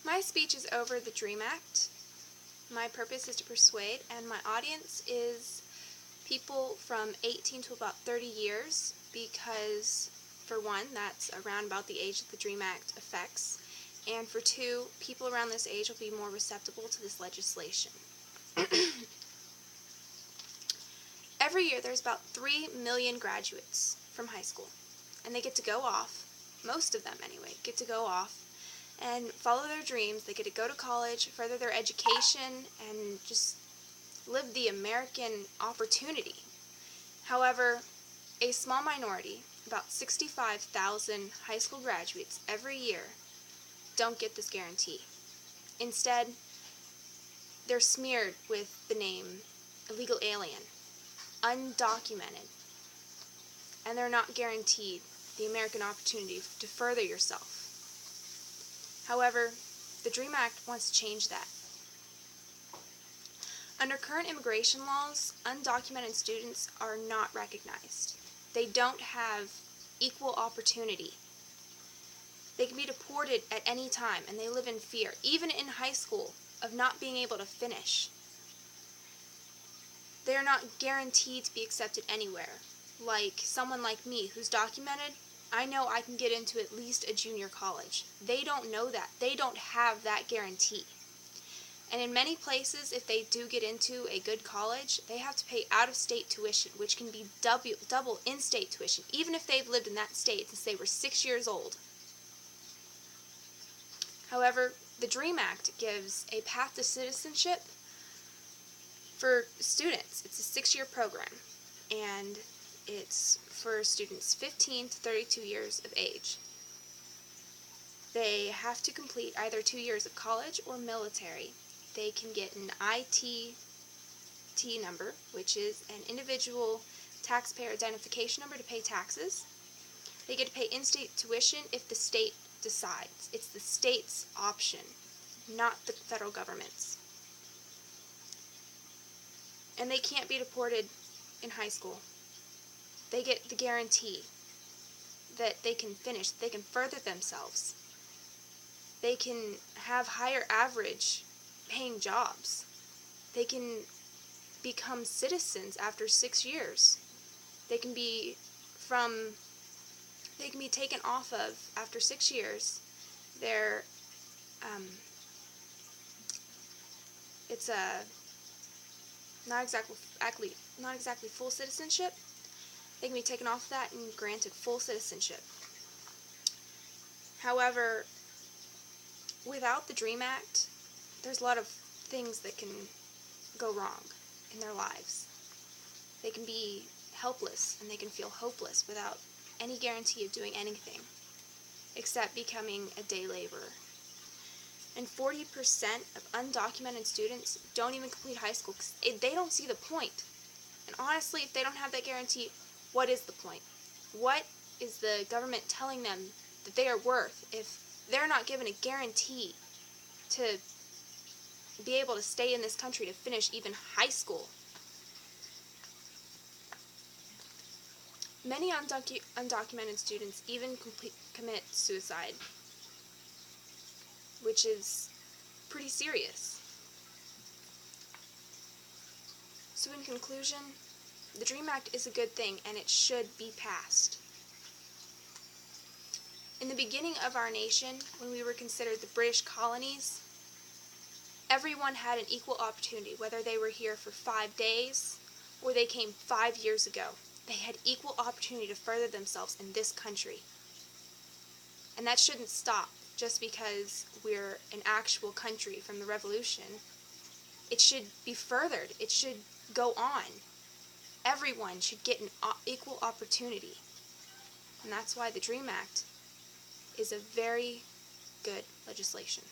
My speech is over the DREAM Act. My purpose is to persuade, and my audience is people from 18 to about 30 years because, for one, that's around about the age that the DREAM Act affects, and for two, people around this age will be more receptive to this legislation. Every year there's about 3 million graduates from high school, and they get to go off, most of them anyway, get to go off and follow their dreams. They get to go to college, further their education, and just live the American opportunity. However, a small minority, about 65,000 high school graduates every year, don't get this guarantee. Instead, they're smeared with the name illegal alien, undocumented, and they're not guaranteed the American opportunity to further yourself. However, the DREAM Act wants to change that. Under current immigration laws, undocumented students are not recognized. They don't have equal opportunity. They can be deported at any time, and they live in fear, even in high school, of not being able to finish. They are not guaranteed to be accepted anywhere. Like someone like me who's documented, I know I can get into at least a junior college. They don't know that. They don't have that guarantee. And in many places, if they do get into a good college, they have to pay out-of-state tuition, which can be double in-state tuition, even if they've lived in that state since they were 6 years old. However, the DREAM Act gives a path to citizenship for students. It's a 6-year program, and it's for students 15 to 32 years of age. They have to complete either 2 years of college or military. They can get an ITT number, which is an individual taxpayer identification number to pay taxes. They get to pay in-state tuition if the state decides. It's the state's option, not the federal government's. And they can't be deported in high school. They get the guarantee that they can finish, they can further themselves. They can have higher average paying jobs. They can become citizens after 6 years. They can be taken off of after 6 years. It's not exactly full citizenship. They can be taken off of that and granted full citizenship. However, without the DREAM Act, there's a lot of things that can go wrong in their lives. They can be helpless and they can feel hopeless without any guarantee of doing anything except becoming a day laborer. And 40% of undocumented students don't even complete high school because they don't see the point. And honestly, if they don't have that guarantee, what is the point? What is the government telling them that they are worth if they're not given a guarantee to be able to stay in this country to finish even high school? Many undocumented students even commit suicide, which is pretty serious. So in conclusion, the DREAM Act is a good thing and it should be passed. In the beginning of our nation, when we were considered the British colonies, everyone had an equal opportunity, whether they were here for 5 days or they came 5 years ago. They had equal opportunity to further themselves in this country. And that shouldn't stop just because we're an actual country from the Revolution. It should be furthered. It should go on. Everyone should get an equal opportunity. And that's why the DREAM Act is a very good legislation.